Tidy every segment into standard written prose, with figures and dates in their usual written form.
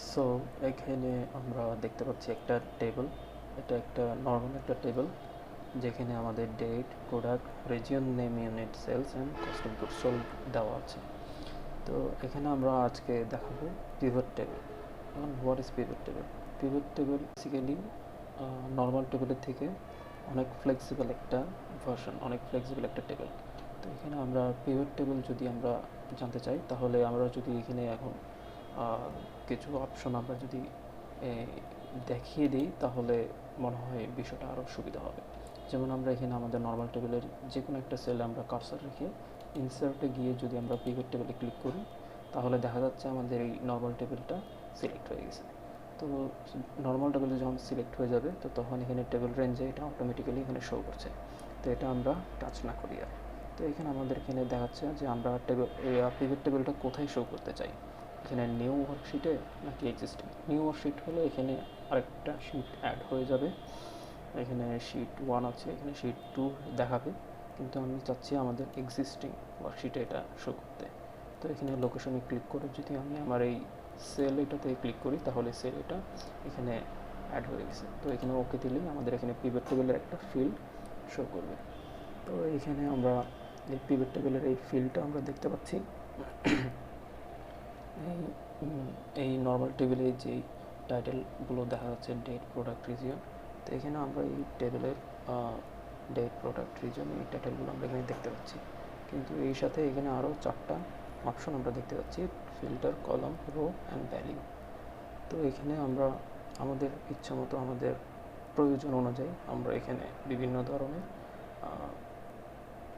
So এখানে আমরা দেখতে পাচ্ছি একটা টেবল। এটা একটা নর্মাল একটা টেবল যেখানে আমাদের date, product, region, name, unit, sales and cost of goods sold দেওয়া আছে। তো এখানে আমরা আজকে দেখাবো পিভট টেবল। এখন what is pivot table? Pivot table basically normal টেবিলের থেকে অনেক ফ্লেক্সিবল একটা ভার্সন, অনেক ফ্লেক্সিবল একটা টেবিল। তো এখানে আমরা পিভট টেবিল যদি আমরা জানতে চাই, তাহলে আমরা যদি এখানে এখন কিছু অপশন আমরা যদি দেখিয়ে দিই, তাহলে মনে হয় বিষয়টা আরও সুবিধা হবে। যেমন আমরা এখানে আমাদের নর্মাল টেবিলের যে কোনো একটা সেলে আমরা কার্সার রেখে ইনসার্টে গিয়ে যদি আমরা পিভট টেবিলে ক্লিক করি, তাহলে দেখা যাচ্ছে আমাদের এই নর্মাল টেবিলটা সিলেক্ট হয়ে গেছে। তো নর্মাল টেবিলে যখন সিলেক্ট হয়ে যাবে, তো তখন এখানে টেবিল রেঞ্জে এটা অটোমেটিক্যালি এখানে শো করছে। তো এটা আমরা টাচ না করি আর। তো এখানে আমাদের এখানে দেখাচ্ছে যে আমরা পিভট টেবিলটা কোথায় শো করতে চাই, এখানে নিউ ওয়ার্কশিটে নাকি এক্সিস্টিং। নিউ ওয়ার্কশিট হলে এখানে আরেকটা শিট অ্যাড হয়ে যাবে। এখানে শিট 1 আছে, এখানে শিট 2 দেখাবে, কিন্তু আমি চাচ্ছি আমাদের এক্সিস্টিং ওয়ার্কশিটে এটা শো করতে। তো এখানে লোকেশনে ক্লিক করে যদি আমি আমার এই সেল এটাতে ক্লিক করি, তাহলে সেল এটা এখানে অ্যাড হয়ে গেছে। তো এখানে ওকে দিলেই আমাদের এখানে পিভট টেবিলের একটা ফিল্ড শো করবে। তো এখানে আমরা এই পিভট টেবিলের এই ফিল্ডটা আমরা দেখতে পাচ্ছি এই নর্মাল টেবিলে যেই টাইটেলগুলো দেখা যাচ্ছে, ডেট, প্রোডাক্ট, রিজিয়ন। তো এখানে আমরা এই টেবিলের ডেট, প্রোডাক্ট, রিজিয়ন, এই টাইটেলগুলো আমরা এখানে দেখতে পাচ্ছি। কিন্তু এই সাথে এখানে আরও 4টা অপশন আমরা দেখতে পাচ্ছি: filter, column, rho and value. তো এখানে আমরা আমাদের ইচ্ছা মতো, আমাদের প্রয়োজন অনুযায়ী আমরা এখানে বিভিন্ন ধরনের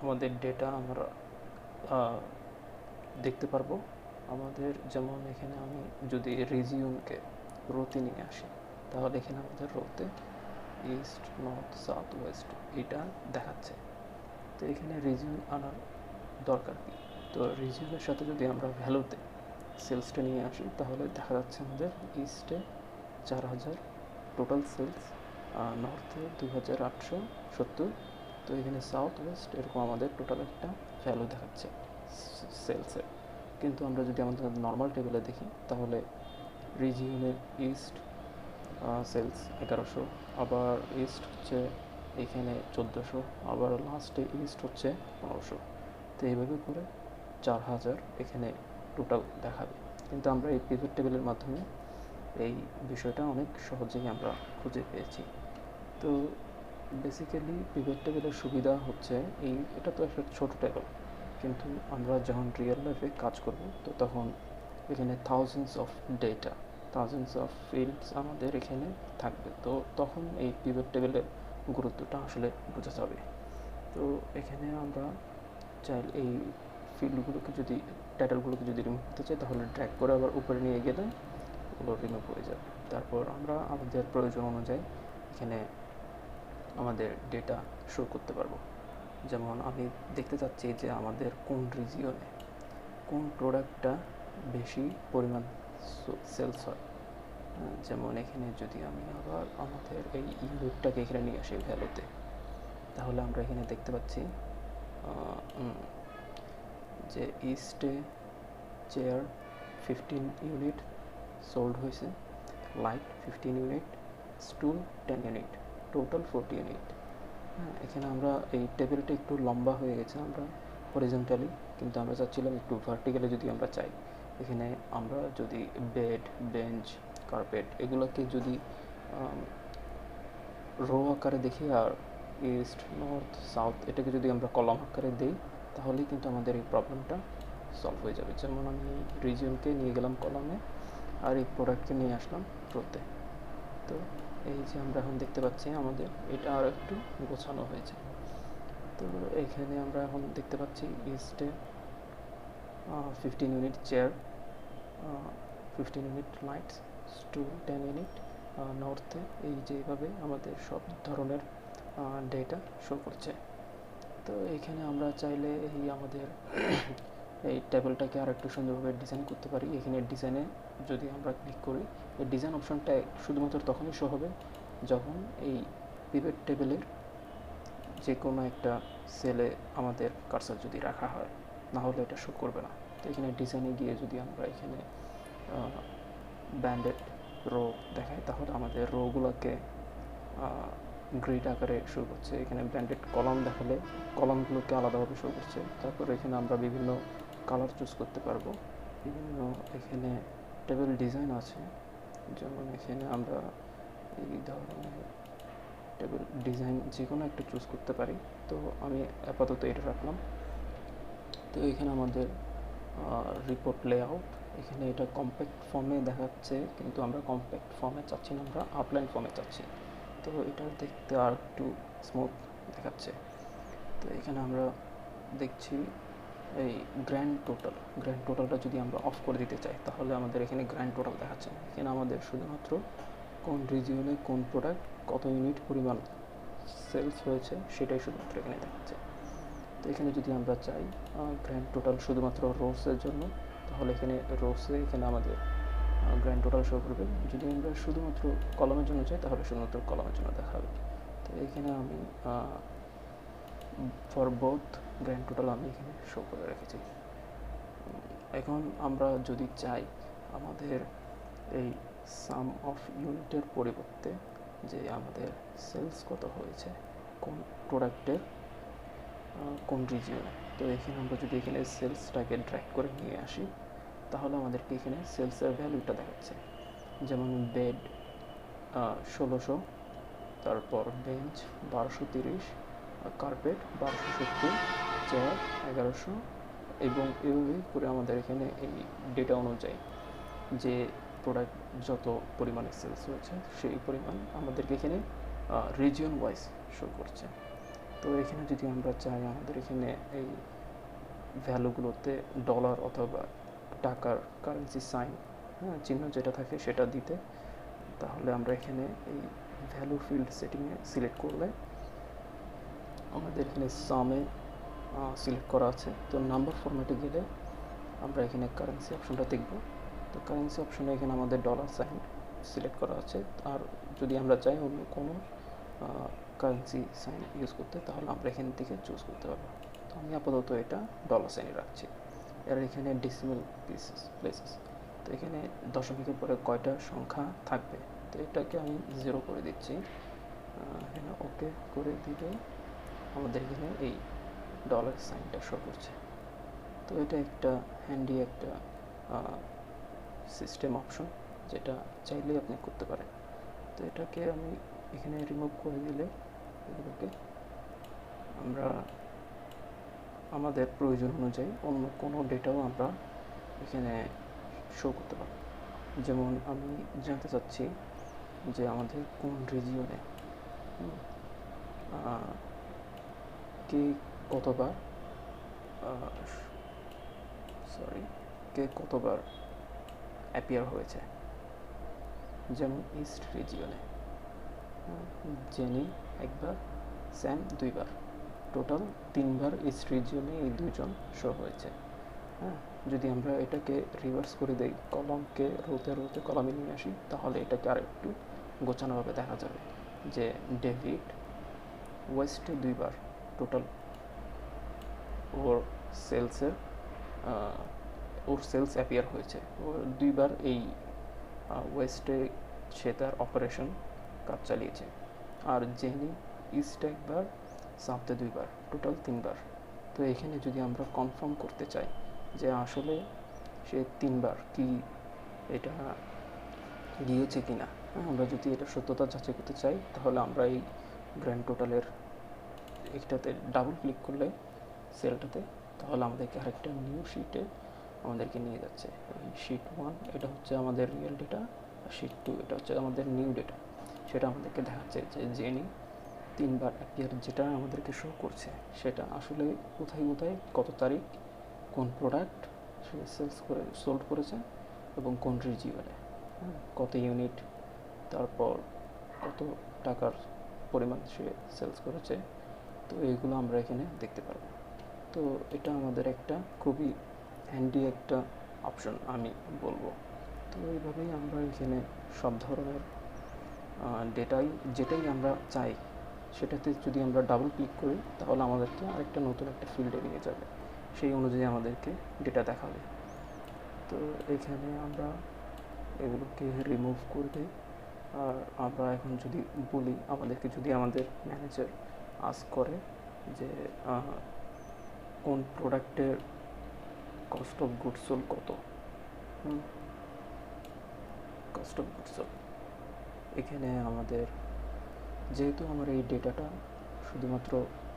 আমাদের ডেটা আমরা দেখতে পারবো। আমাদের যেমন এখানে আমি যদি রিজিয়নকে রোতে নিয়ে আসি, তাহলে এখানে আমাদের রোতে ইস্ট, নর্থ, সাউথ, ওয়েস্ট এটা দেখাচ্ছে। তো এখানে রিজিয়ন আনার দরকার কি? তো রিজিয়নের সাথে যদি আমরা ভ্যালুতে সেলসটা নিয়ে আসি, তাহলে দেখা যাচ্ছে আমাদের ইস্টে 4000 টোটাল সেলস, নর্থে 2870। তো এখানে সাউথ ওয়েস্ট এরকম আমাদের টোটাল একটা ভ্যালু দেখাচ্ছে সেলসের। কিন্তু আমরা যদি আমাদের নর্মাল টেবিলে দেখি, তাহলে রিজিয়নের ইস্ট সেলস 1100, আবার ইস্ট হচ্ছে এখানে 1400, আবার লাস্টে ইস্ট হচ্ছে 1500। তো এইভাবে করে 4000 এখানে টোটাল দেখাবে। কিন্তু আমরা এই পিভট টেবিলের মাধ্যমে এই বিষয়টা অনেক সহজেই আমরা খুঁজে পেয়েছি। তো বেসিক্যালি পিভট টেবিলের সুবিধা হচ্ছে এটা তো একটা ছোট টেবিল, কিন্তু আমরা যখন রিয়েল লাইফে কাজ করব, তো তখন এখানে thousands of data, thousands of fields আমাদের এখানে থাকবে। তো তখন এই পিভট টেবিলের গুরুত্বটা আসলে বোঝা যাবে। তো এখানে আমরা চাইলে এই ফিল্ডগুলোকে যদি, টাইটেলগুলোকে যদি রিমুভ করতে চাই, তাহলে ড্র্যাগ করে আবার উপরে নিয়ে গেলে ওগুলো রিমুভ হয়ে যাবে। তারপর আমরা আমাদের প্রয়োজন অনুযায়ী এখানে আমাদের ডেটা শো করতে পারবো। যেমন আমি দেখতে চাচ্ছি যে আমাদের কোন রিজিয়নে কোন প্রোডাক্টটা বেশি পরিমাণ সেলস হয়। যেমন এখানে যদি আমি আবার আমাদের এই ইউনিটটাকে এখানে নিয়ে আসি ভ্যালুতে, তাহলে আমরা এখানে দেখতে পাচ্ছি যে ইস্টে চেয়ার 15 ইউনিট সোল্ড হয়েছে, light 15 unit, স্টুল 10 unit, total 40 unit. হ্যাঁ, এখানে আমরা এই টেবিলটা একটু লম্বা হয়ে গেছে আমরা হরিজন্টালি, কিন্তু আমরা চাচ্ছিলাম একটু ভার্টিক্যালি যদি আমরা চাই। এখানে আমরা যদি বেড, বেঞ্চ, কার্পেট এগুলোকে যদি রো আকারে দেখি, আর ইস্ট, নর্থ, সাউথ এটাকে যদি আমরা কলাম আকারে দিই, তাহলেই কিন্তু আমাদের এই প্রবলেমটা সলভ হয়ে যাবে। যেমন আমি রিজিয়নকে নিয়ে গেলাম কলামে, আর এই প্রোডাক্টকে নিয়ে আসলাম রোতে। তো এই যে আমরা এখন দেখতে পাচ্ছি আমাদের এটা আর একটু গোছানো হয়েছে। তো এখানে আমরা এখন দেখতে পাচ্ছি ইস্টে 15 unit chair, 15 unit lights, stool 10 unit, নর্থে এই যেভাবে আমাদের সব ধরনের ডেটা শো করছে। তো এখানে আমরা চাইলে এই আমাদের এই টেবিলটাকে আর একটু সুন্দরভাবে ডিজাইন করতে পারি। এখানে ডিজাইনে যদি আমরা ক্লিক করি, এই ডিজাইন অপশনটা শুধুমাত্র তখনই শো হবে যখন এই পিভট টেবিলের যে কোনো একটা সেলে আমাদের কার্সার যদি রাখা হয়, না হলে এটা শো করবে না। তো এখানে ডিজাইনে গিয়ে যদি আমরা এখানে ব্যান্ডেড রো দেখায়, তাহলে আমাদের রোগুলোকে গ্রিড আকারে শো করছে। এখানে ব্যান্ডেড কলাম দেখালে কলামগুলোকে আলাদাভাবে শো করছে। তারপর এখানে আমরা বিভিন্ন কালার চুজ করতে পারবো। বিভিন্ন এখানে টেবিল ডিজাইন আছে, যেমন এখানে আমরা এই ধরনের টেবিল ডিজাইন যে কোনো একটা চুজ করতে পারি। তো আমি আপাতত এটা রাখলাম। তো এখানে আমাদের রিপোর্ট লেআউট, এখানে এটা কম্প্যাক্ট ফর্মে দেখাচ্ছে, কিন্তু আমরা কম্প্যাক্ট ফর্মে চাচ্ছি না, আমরা আউটলাইন ফর্মে চাচ্ছি। তো এটা দেখতে আর একটু স্মুথ দেখাচ্ছে। তো এখানে আমরা দেখছি এই গ্র্যান্ড টোটালটা যদি আমরা অফ করে দিতে চাই, তাহলে আমাদের এখানে গ্র্যান্ড টোটাল দেখাচ্ছে না। এখানে আমাদের শুধুমাত্র কোন রিজিয়নে কোন প্রোডাক্ট কত ইউনিট পরিমাণ সেলস হয়েছে সেটাই শুধুমাত্র এখানে দেখাচ্ছে। তো এখানে যদি আমরা চাই গ্র্যান্ড টোটাল শুধুমাত্র রোসের জন্য, তাহলে এখানে রোসে এখানে আমাদের গ্র্যান্ড টোটাল শো করবে। যদি আমরা শুধুমাত্র কলামের জন্য চাই, তাহলে শুধুমাত্র কলামের জন্য দেখাবে। তো এখানে আমি ফর বোথ গ্র্যান্ড টোটাল আমি এখানে শো করে রেখেছি। এখন আমরা যদি চাই আমাদের এই সাম অফ ইউনিটের পরিবর্তে যে আমাদের সেলস কত হয়েছে কোন প্রোডাক্টের কোন রিজিয়নে, তো এখানে আমরা যদি এখানে সেলসটাকে ড্র্যাগ করে নিয়ে আসি, তাহলে আমাদেরকে এখানে সেলসের ভ্যালুটা দেখাচ্ছে। যেমন বেড 1600, তারপর বেঞ্চ 1230, কার্পেট 1270, চেয়ার 1100, এবং এভাবেই করে আমাদের এখানে এই ডেটা অনুযায়ী যে প্রোডাক্ট যত পরিমাণে সেলস হয়েছে সেই পরিমাণ আমাদেরকে এখানে রিজিয়ন ওয়াইজ শো করছে। তো এখানে যদি আমরা চাই আমাদের এখানে এই ভ্যালুগুলোতে ডলার অথবা টাকার কারেন্সি সাইন চিহ্ন যেটা থাকে সেটা দিতে, তাহলে আমরা এখানে এই ভ্যালু ফিল্ড সেটিংয়ে সিলেক্ট করলে আমাদের এখানে সামে সিলেক্ট করা আছে। তো নাম্বার ফরম্যাটে গেলে আমরা এখানে কারেন্সি অপশনটা দেখব। তো কারেন্সি অপশনে এখানে আমাদের ডলার সাইন সিলেক্ট করা আছে, আর যদি আমরা চাই অন্য কোনো কারেন্সি সাইন ইউজ করতে, তাহলে আমরা এখান থেকে চুজ করতে পারবো। তো আমি আপাতত এটা ডলার সাইনে রাখছি। এর এখানে ডেসিমাল প্লেসেস, তো এখানে দশমিকের পরে কয়টা সংখ্যা থাকবে, তো এটাকে আমি 0 করে দিচ্ছি। এখানে ওকে করে দিলে আমাদের এখানে এই ডলার সাইনটা শো করছে। তো এটা একটা হ্যান্ডি একটা সিস্টেম অপশন, যেটা চাইলেই আপনি করতে পারেন। তো এটাকে আমি এখানে রিমুভ করে দিলে এগুলোকে আমরা আমাদের প্রয়োজন অনুযায়ী অন্য কোনো ডেটাও আমরা এখানে শো করতে পারব। যেমন আমি জানতে চাচ্ছি যে আমাদের কোন রিজিয়নে কে কতবার কে কতবার অ্যাপিয়ার হয়েছে। যেমন ইস্ট রিজিয়নে জেনি একবার, স্যাম 2বার, টোটাল 3বার ইস্ট রিজিয়নে এই দুজন শো হয়েছে। যদি আমরা এটাকে রিভার্স করে দেই, কলামকে রোতে কলামে নিয়ে আসি, তাহলে এটাকে আর একটু গোছানোভাবে দেখা যাবে যে ডেভিড ওয়েস্টে 2বার, টোটাল ওর সেলস অ্যাপিয়ার হয়েছে, ওর 2বার এই ওয়েস্টে সে তার অপারেশন কাজ চালিয়েছে। আর জেনি ইস্টে একবার, সাউথে 2বার, টোটাল 3বার। তো এখানে যদি আমরা কনফার্ম করতে চাই যে আসলে সে 3বার কি এটা গিয়েছে কিনা, আমরা যদি এটা সত্যতা যাচাই করতে চাই, তাহলে আমরা এই গ্র্যান্ড টোটালের এইটাতে ডাবল ক্লিক করলে সেলটাতে, তাহলে আমাদেরকে আরেকটা নিউ শিটে আমাদেরকে নিয়ে যাচ্ছে। শিট 1 এটা হচ্ছে আমাদের রিয়েল ডেটা, আর শিট 2 এটা হচ্ছে আমাদের নিউ ডেটা। সেটা আমাদেরকে দেখাচ্ছে যে জেনি 3বার অ্যাপিয়ার যেটা আমাদেরকে শো করছে সেটা আসলে কোথায় কত তারিখ কোন প্রোডাক্ট সে সোল্ড করেছে এবং কোন রিজিয়নে, কত ইউনিট, তারপর কত টাকার পরিমাণ সে সেলস করেছে। তো এইগুলো আমরা এখানে দেখতে পারবো। তো এটা আমাদের একটা খুবই হ্যান্ডি একটা অপশন আমি বলবো। তো এইভাবেই আমরা এখানে সব ধরনের যেটাই আমরা চাই সেটাতে যদি আমরা ডাবল ক্লিক করি, তাহলে আমাদেরকে আরেকটা নতুন একটা ফিল্ডে নিয়ে যাবে, সেই অনুযায়ী আমাদেরকে ডেটা দেখাবে। তো এখানে আমরা এগুলোকে রিমুভ করবে। আর আমরা এখন যদি বলি, আমাদেরকে যদি আমাদের ম্যানেজার আস্ক করে যে কোন প্রোডাক্টের কস্ট অফ গুডস সোল্ড কত, কস্ট অফ গুডস সোল্ড, এখানে আমাদের যেহেতু আমার এই ডেটাটা শুধুমাত্র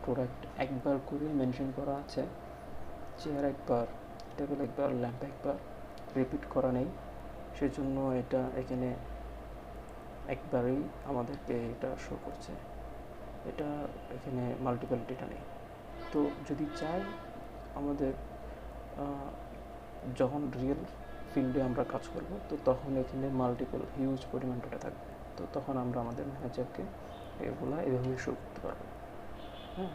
প্রোডাক্ট একবার করে মেনশন করা আছে, চেয়ার একবার, টেবিল একবার, ল্যাম্প একবার, রিপিট করা নেই, সেজন্য এটা এখানে একবারেই আমাদেরকে এটা শো করছে। এটা এখানে মাল্টিপল ডেটা নেই। তো যদি চাই আমাদের যখন রিয়েল ফিল্ডে আমরা কাজ করব, তো তখন এখানে মাল্টিপল হিউজ পরিমাণ ডেটা থাকবে। তো তখন আমরা আমাদের ম্যানেজারকে এগুলা এভাবে শো করতে পারবো। হ্যাঁ,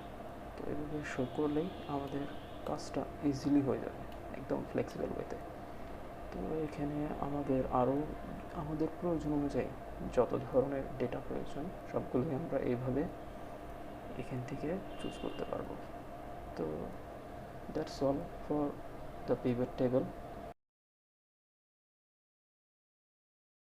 তো এভাবে শো করলেই আমাদের কাজটা ইজিলি হয়ে যাবে, একদম ফ্লেক্সিবল ওয়েতে। তো এখানে আমাদের আরও আমাদের প্রয়োজন অনুযায়ী যত ধরনের ডেটা প্রয়োজন সবগুলোই আমরা এইভাবে এখান থেকে চুজ করতে পারবো। তো that's all for the pivot table.